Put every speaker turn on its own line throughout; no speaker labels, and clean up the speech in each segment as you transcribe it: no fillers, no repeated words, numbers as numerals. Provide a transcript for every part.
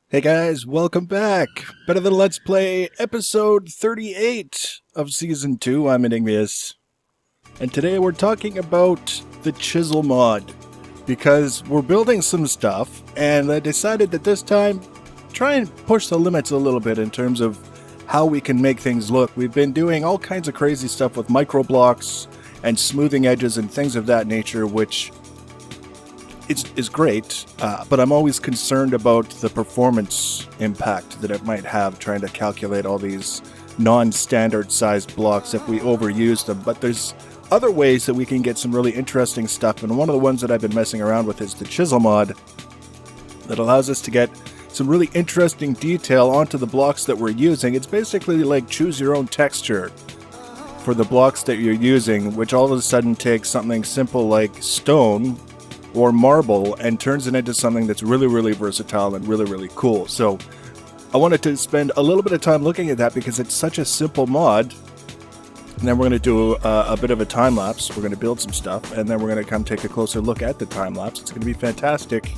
Hey guys, welcome back. Better Than Let's Play episode 38 of season 2. I'm Enigmius. And today we're talking about the Chisel mod. Because we're building some stuff, and I decided that this time, try and push the limits a little bit in terms of how we can make things look. We've been doing all kinds of crazy stuff with microblocks and smoothing edges and things of that nature, which is great, but I'm always concerned about the performance impact that it might have trying to calculate all these non-standard sized blocks if we overuse them. But there's other ways that we can get some really interesting stuff, and one of the ones that I've been messing around with is the Chisel mod that allows us to get some really interesting detail onto the blocks that we're using. It's basically like choose your own texture for the blocks that you're using, which all of a sudden takes something simple like stone or marble and turns it into something that's really, really versatile and really, really cool. So I wanted to spend a little bit of time looking at that because it's such a simple mod. And then we're going to do a bit of a time lapse. We're going to build some stuff, and then we're going to come take a closer look at the time lapse. It's going to be fantastic.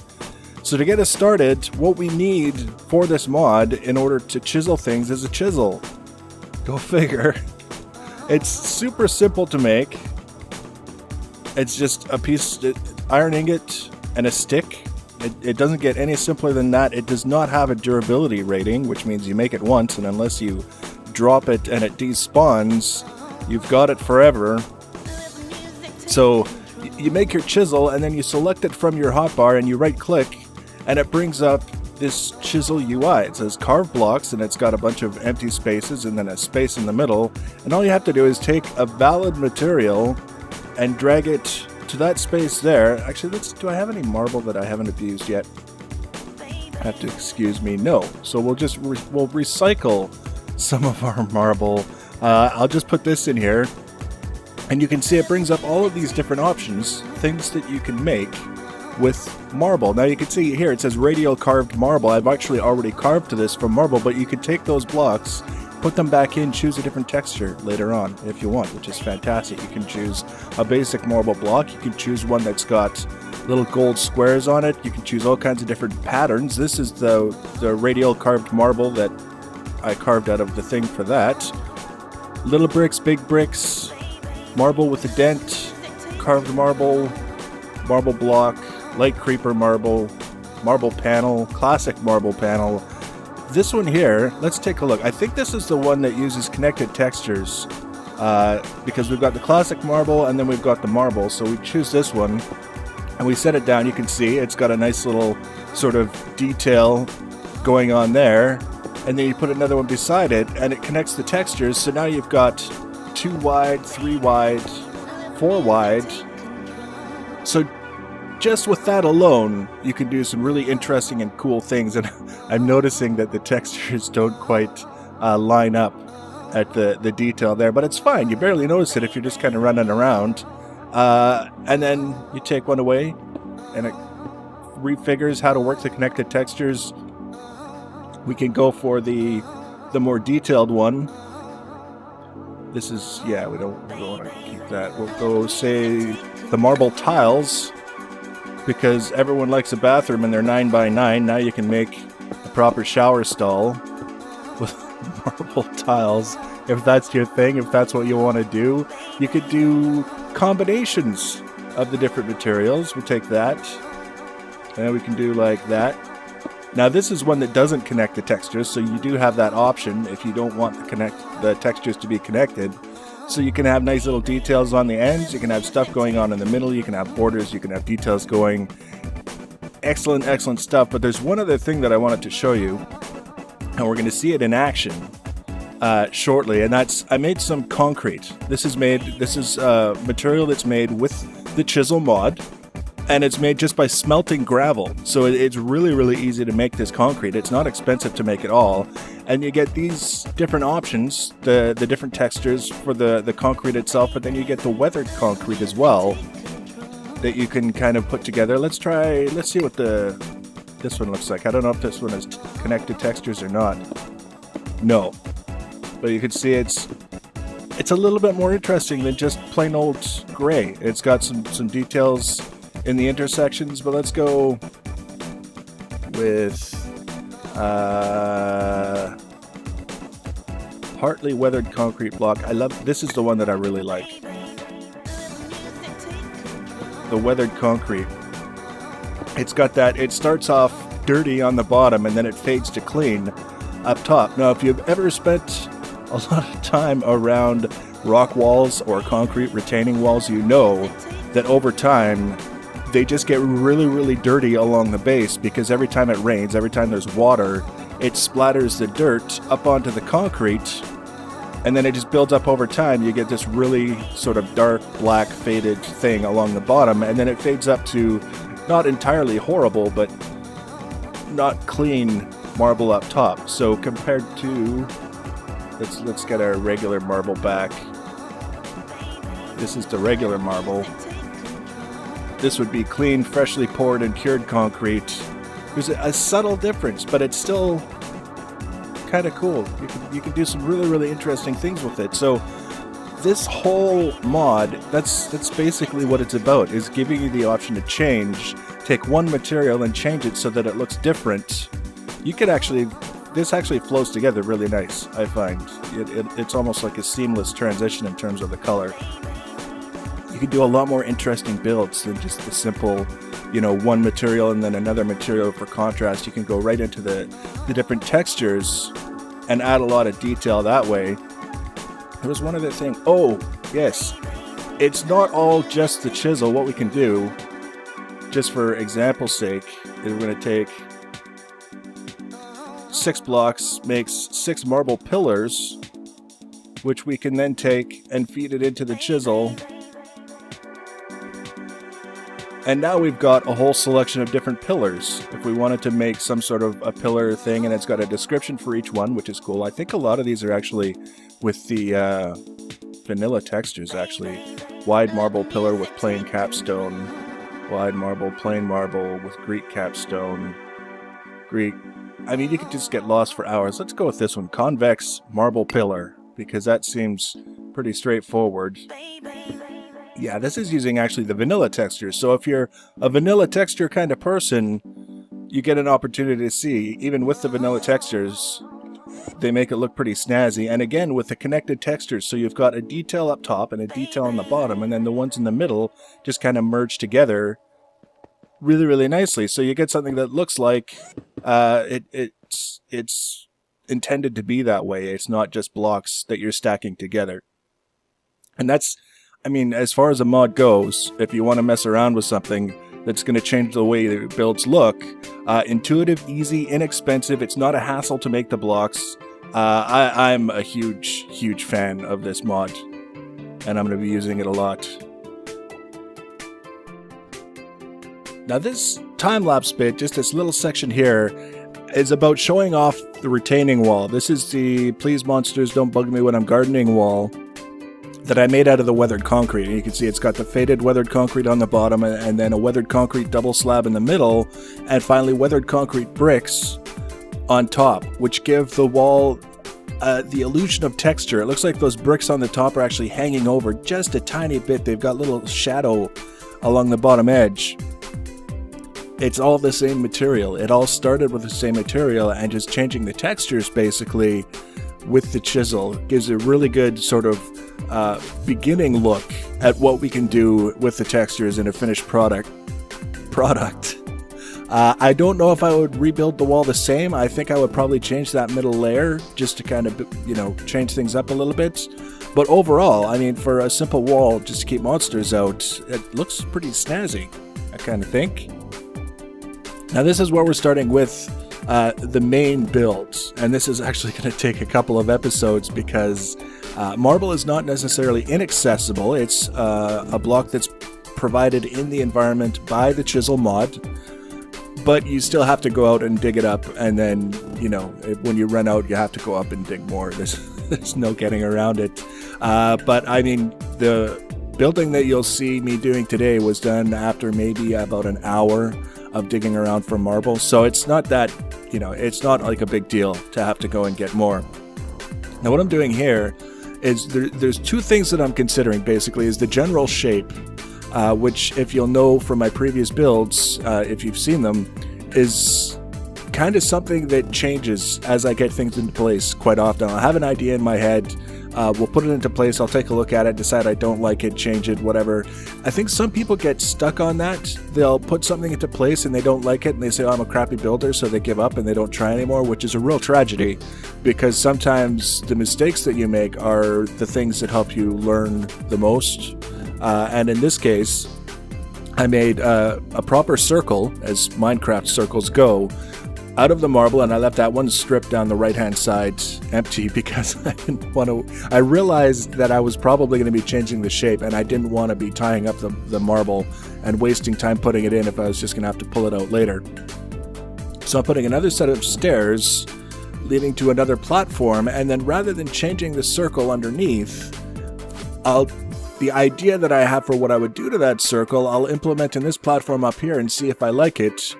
So to get us started, what we need for this mod in order to chisel things is a chisel. Go figure. It's super simple to make. It's just a piece, iron ingot and a stick. It doesn't get any simpler than that. It does not have a durability rating, which means you make it once, and unless you drop it and it despawns, you've got it forever. So you make your chisel, and then you select it from your hotbar, and you right-click, and it brings up this Chisel UI. It says carve blocks, and it's got a bunch of empty spaces and then a space in the middle. And all you have to do is take a valid material and drag it to that space there. Actually, do I have any marble that I haven't abused yet? Have to excuse me. No. So we'll just we'll recycle some of our marble. I'll just put this in here, and you can see it brings up all of these different options, things that you can make with marble. Now you can see here it says radial carved marble. I've actually already carved to this from marble, but you can take those blocks, put them back in, choose a different texture later on if you want, which is fantastic. You can choose a basic marble block. You can choose one that's got little gold squares on it. You can choose all kinds of different patterns. This is the radial carved marble that I carved out of the thing for that. Little bricks, big bricks, marble with a dent, carved marble, marble block, light creeper marble, marble panel, classic marble panel. This one here, let's take a look. I think this is the one that uses connected textures, because we've got the classic marble and then we've got the marble. So we choose this one and we set it down. You can see it's got a nice little sort of detail going on there. And then you put another one beside it and it connects the textures. So now you've got 2 wide, 3 wide, 4 wide. So just with that alone, you can do some really interesting and cool things. And I'm noticing that the textures don't quite line up at the detail there, but it's fine. You barely notice it if you're just kind of running around. And then you take one away, and it refigures how to work the connected textures. We can go for the more detailed one. This is, yeah, we don't want to keep that. We'll go, say, the marble tiles, because everyone likes a bathroom and they're 9x9. Now you can make a proper shower stall with marble tiles. If that's your thing, if that's what you want to do, you could do combinations of the different materials. We'll take that, and we can do like that. Now this is one that doesn't connect the textures, so you do have that option if you don't want the textures to be connected. So you can have nice little details on the ends, you can have stuff going on in the middle, you can have borders, you can have details going. Excellent, excellent stuff. But there's one other thing that I wanted to show you, and we're going to see it in action shortly, and that's, I made some concrete. This is material that's made with the Chisel mod, and it's made just by smelting gravel. So it's really, really easy to make this concrete. It's not expensive to make at all. And you get these different options, the different textures for the concrete itself, but then you get the weathered concrete as well that you can kind of put together. Let's see what this one looks like. I don't know if this one has connected textures or not. No. But you can see it's a little bit more interesting than just plain old gray. It's got some details in the intersections, but let's go with Partly weathered concrete block. I love, this is the one that I really like. The weathered concrete. It's got that, it starts off dirty on the bottom and then it fades to clean up top. Now, if you've ever spent a lot of time around rock walls or concrete retaining walls, you know that over time they just get really, really dirty along the base because every time it rains, every time there's water, it splatters the dirt up onto the concrete, and then it just builds up over time. You get this really sort of dark, black, faded thing along the bottom, and then it fades up to not entirely horrible, but not clean marble up top. So compared to, let's get our regular marble back. This is the regular marble. This would be clean, freshly poured and cured concrete. There's a subtle difference, but it's still kind of cool. You can do some really, really interesting things with it. So this whole mod, that's basically what it's about, is giving you the option to take one material and change it so that it looks different. You could actually, this actually flows together really nice, I find. It's almost like a seamless transition in terms of the color. You can do a lot more interesting builds than just the simple, one material and then another material for contrast. You can go right into the different textures and add a lot of detail that way. There was one other thing. Oh, yes. It's not all just the chisel. What we can do, just for example's sake, is we're going to take 6 blocks, makes 6 marble pillars, which we can then take and feed it into the chisel. And now we've got a whole selection of different pillars. If we wanted to make some sort of a pillar thing, and it's got a description for each one, which is cool. I think a lot of these are actually with the vanilla textures, actually. Wide marble pillar with plain capstone. Wide marble, plain marble with Greek capstone. Greek. I mean, you could just get lost for hours. Let's go with this one. Convex marble pillar, because that seems pretty straightforward. Yeah, this is using actually the vanilla texture. So if you're a vanilla texture kind of person, you get an opportunity to see, even with the vanilla textures, they make it look pretty snazzy. And again, with the connected textures, so you've got a detail up top and a detail on the bottom, and then the ones in the middle just kind of merge together really, really nicely. So you get something that looks like it's intended to be that way. It's not just blocks that you're stacking together. And that's, I mean, as far as a mod goes, if you want to mess around with something that's going to change the way the builds look, intuitive, easy, inexpensive, it's not a hassle to make the blocks. I'm a huge fan of this mod, and I'm going to be using it a lot. Now this time-lapse bit, just this little section here, is about showing off the retaining wall. This is the Please Monsters Don't Bug Me When I'm Gardening wall that I made out of the weathered concrete. And you can see it's got the faded weathered concrete on the bottom, and then a weathered concrete double slab in the middle, and finally weathered concrete bricks on top, which give the wall the illusion of texture. It looks like those bricks on the top are actually hanging over just a tiny bit. They've got little shadow along the bottom edge. It's all the same material. It all started with the same material, and just changing the textures basically with the chisel gives a really good sort of beginning look at what we can do with the textures in a finished product. I don't know if I would rebuild the wall the same. I think I would probably change that middle layer just to kind of, change things up a little bit. But overall, I mean, for a simple wall just to keep monsters out, it looks pretty snazzy, I kind of think. Now this is where we're starting with the main builds, and this is actually going to take a couple of episodes because marble is not necessarily inaccessible. It's a block that's provided in the environment by the Chisel mod, but you still have to go out and dig it up, and then, when you run out, you have to go up and dig more. There's no getting around it. But I mean, the building that you'll see me doing today was done after maybe about an hour of digging around for marble, so it's not that, it's not like a big deal to have to go and get more. Now what I'm doing here is there's two things that I'm considering basically. Is the general shape, which if you'll know from my previous builds, if you've seen them, is kind of something that changes as I get things into place quite often. I'll have an idea in my head, we'll put it into place, I'll take a look at it, decide I don't like it, change it, whatever. I think some people get stuck on that. They'll put something into place and they don't like it and they say, oh, I'm a crappy builder, so they give up and they don't try anymore, which is a real tragedy, because sometimes the mistakes that you make are the things that help you learn the most. And in this case, I made a proper circle, as Minecraft circles go, out of the marble, and I left that one strip down the right-hand side empty because I didn't want to. I realized that I was probably going to be changing the shape, and I didn't want to be tying up the marble and wasting time putting it in if I was just going to have to pull it out later. So I'm putting another set of stairs leading to another platform, and then rather than changing the circle underneath, the idea that I have for what I would do to that circle, I'll implement in this platform up here and see if I like it.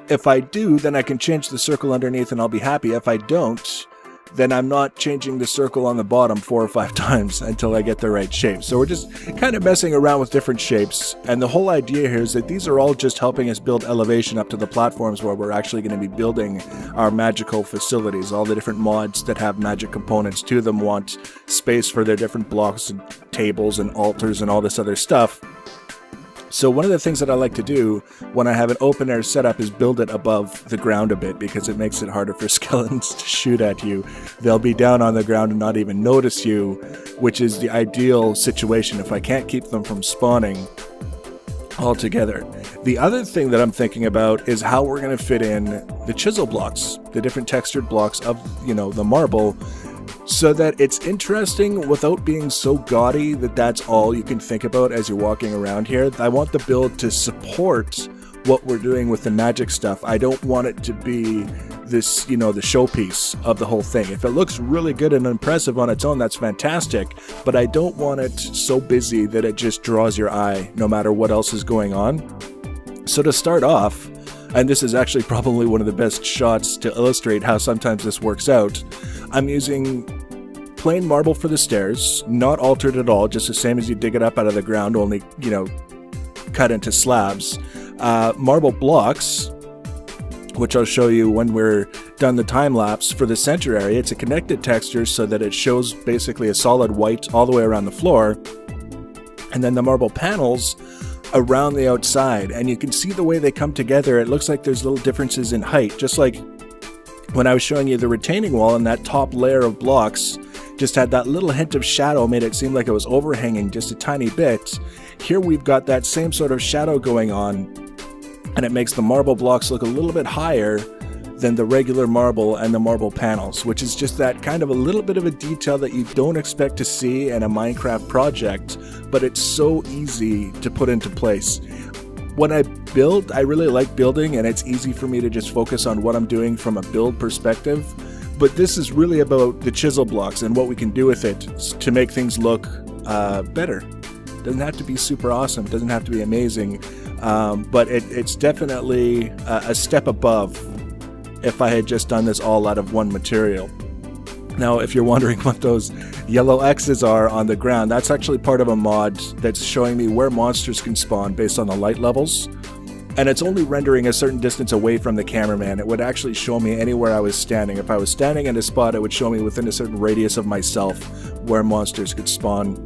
If I do, then I can change the circle underneath and I'll be happy. If I don't, then I'm not changing the circle on the bottom 4 or 5 times until I get the right shape. So we're just kind of messing around with different shapes. And the whole idea here is that these are all just helping us build elevation up to the platforms where we're actually going to be building our magical facilities. All the different mods that have magic components to them want space for their different blocks and tables and altars and all this other stuff. So one of the things that I like to do when I have an open air setup is build it above the ground a bit, because it makes it harder for skeletons to shoot at you. They'll be down on the ground and not even notice you, which is the ideal situation if I can't keep them from spawning altogether. The other thing that I'm thinking about is how we're going to fit in the chisel blocks, the different textured blocks of, the marble, so that it's interesting without being so gaudy that that's all you can think about as you're walking around here. I want the build to support what we're doing with the magic stuff. I don't want it to be this, the showpiece of the whole thing. If it looks really good and impressive on its own, that's fantastic, but I don't want it so busy that it just draws your eye no matter what else is going on. So to start off, and this is actually probably one of the best shots to illustrate how sometimes this works out, I'm using plain marble for the stairs, not altered at all, just the same as you dig it up out of the ground, only, cut into slabs. Marble blocks, which I'll show you when we're done the time lapse. For the center area, it's a connected texture so that it shows basically a solid white all the way around the floor. And then the marble panels around the outside, and you can see the way they come together. It looks like there's little differences in height, just like when I was showing you the retaining wall, and that top layer of blocks just had that little hint of shadow, made it seem like it was overhanging just a tiny bit. Here we've got that same sort of shadow going on, and it makes the marble blocks look a little bit higher than the regular marble and the marble panels, which is just that kind of a little bit of a detail that you don't expect to see in a Minecraft project, but it's so easy to put into place. When I build, I really like building, and it's easy for me to just focus on what I'm doing from a build perspective. But this is really about the chisel blocks and what we can do with it to make things look better. It doesn't have to be super awesome. It doesn't have to be amazing. But it's definitely a step above if I had just done this all out of one material. Now, if you're wondering what those yellow X's are on the ground, that's actually part of a mod that's showing me where monsters can spawn based on the light levels. And it's only rendering a certain distance away from the cameraman. It would actually show me anywhere I was standing. If I was standing in a spot, it would show me within a certain radius of myself where monsters could spawn.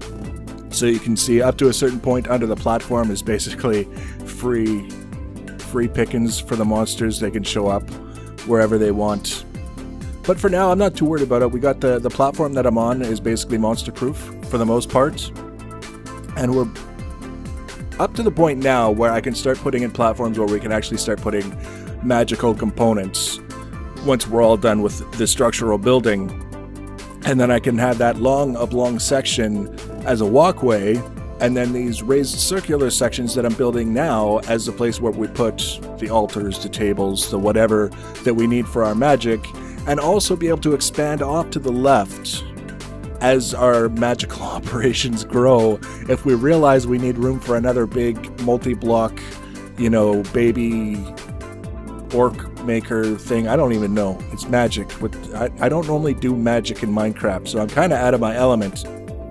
So you can see up to a certain point under the platform is basically free pickings for the monsters. They can show up wherever they want. But for now, I'm not too worried about it. We got the platform that I'm on is basically monster-proof for the most part. And we're up to the point now where I can start putting in platforms where we can actually start putting magical components once we're all done with the structural building. And then I can have that long oblong section as a walkway, and then these raised circular sections that I'm building now as the place where we put the altars, the tables, the whatever that we need for our magic, and also be able to expand off to the left as our magical operations grow. If we realize we need room for another big multi-block, baby orc maker thing, I don't even know. It's magic. I don't normally do magic in Minecraft, so I'm kind of out of my element.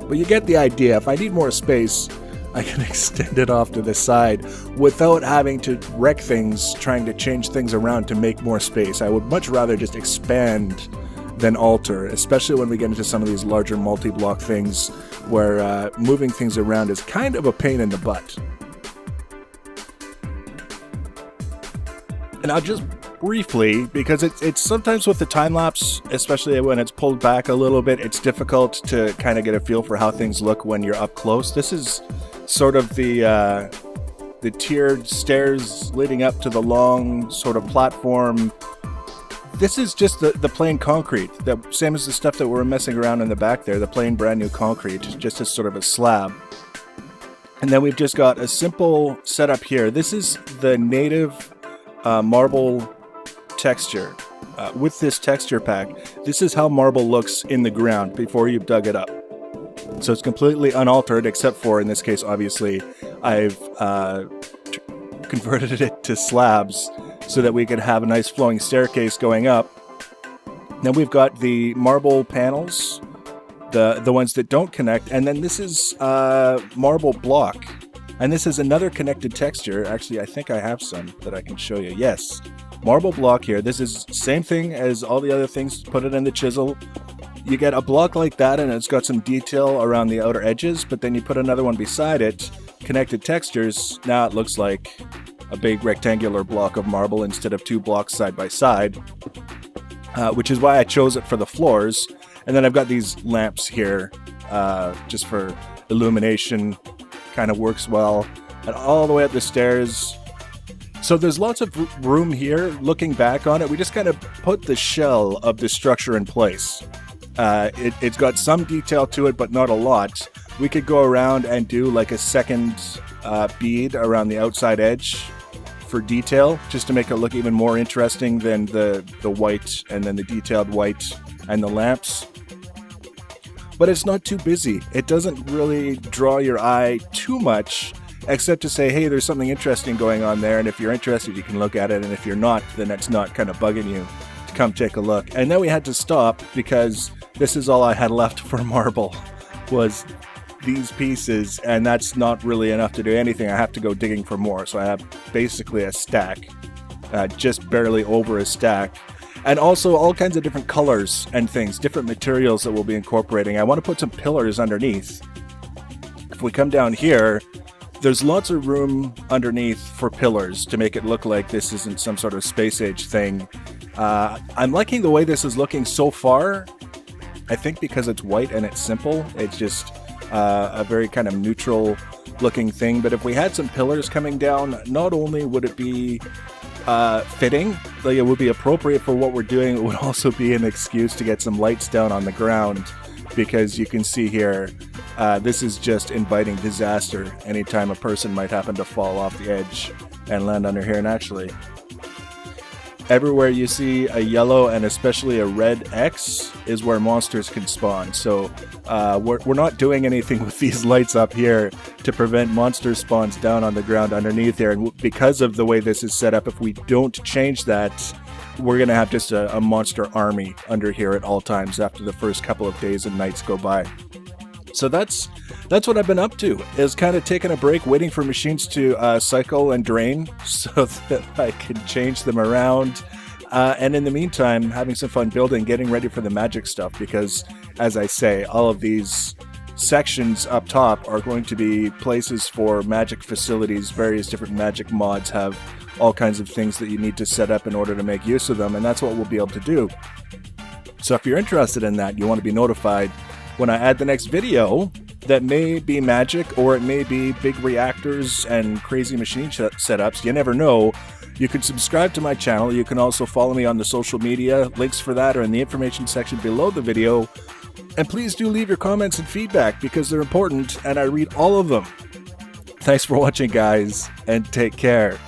But you get the idea. If I need more space, I can extend it off to the side without having to wreck things, trying to change things around to make more space. I would much rather just expand than alter, especially when we get into some of these larger multi-block things where moving things around is kind of a pain in the butt. And I'll just briefly, because it's sometimes with the time-lapse, especially when it's pulled back a little bit, it's difficult to kind of get a feel for how things look when you're up close. This is sort of the tiered stairs leading up to the long sort of platform. This is just the plain concrete, the same as the stuff that we're messing around in the back there, the plain brand new concrete, just as sort of a slab. And then we've just got a simple setup here. This is the native marble texture. With this texture pack, this is how marble looks in the ground before you've dug it up. So it's completely unaltered, except for, in this case, obviously, I've converted it to slabs so that we could have a nice flowing staircase going up. Then we've got the marble panels, the ones that don't connect, and then this is marble block. And this is another connected texture. Actually, I think I have some that I can show you. Yes, marble block here. This is same thing as all the other things. Put it in the chisel. You get a block like that, and it's got some detail around the outer edges, but then you put another one beside it, connected textures. Now it looks like a big rectangular block of marble instead of two blocks side by side, which is why I chose it for the floors. And then I've got these lamps here just for illumination. Kind of works well, and all the way up the stairs. So there's lots of room here. Looking back on it, we just kind of put the shell of the structure in place. It's got some detail to it, but not a lot. We could go around and do like a second bead around the outside edge for detail, just to make it look even more interesting than the white and then the detailed white and the lamps. But it's not too busy. It doesn't really draw your eye too much, except to say, hey, there's something interesting going on there, and if you're interested, you can look at it, and if you're not, then it's not kind of bugging you to come take a look. And then we had to stop, because this is all I had left for marble, was these pieces, and that's not really enough to do anything. I have to go digging for more, so I have basically a stack, just barely over a stack. And also all kinds of different colors and things, different materials that we'll be incorporating. I want to put some pillars underneath. If we come down here, there's lots of room underneath for pillars to make it look like this isn't some sort of space age thing. I'm liking the way this is looking so far. I think because it's white and it's simple, it's just a very kind of neutral looking thing. But if we had some pillars coming down, not only would it be fitting, like it would be appropriate for what we're doing, it would also be an excuse to get some lights down on the ground, because you can see here, this is just inviting disaster anytime a person might happen to fall off the edge and land under here. And actually, everywhere you see a yellow and especially a red X is where monsters can spawn. So we're not doing anything with these lights up here to prevent monster spawns down on the ground underneath here. And because of the way this is set up, if we don't change that, we're going to have just a monster army under here at all times after the first couple of days and nights go by. So that's what I've been up to, is kind of taking a break, waiting for machines to cycle and drain so that I can change them around. And in the meantime, having some fun building, getting ready for the magic stuff, because, as I say, all of these sections up top are going to be places for magic facilities. Various different magic mods have all kinds of things that you need to set up in order to make use of them, and that's what we'll be able to do. So if you're interested in that, you want to be notified when I add the next video that may be magic, or it may be big reactors and crazy machine setups. You never know. You can subscribe to my channel. You can also follow me on the social media. Links for that are in the information section below the video. And please do leave your comments and feedback, because they're important and I read all of them. Thanks for watching, guys, and take care.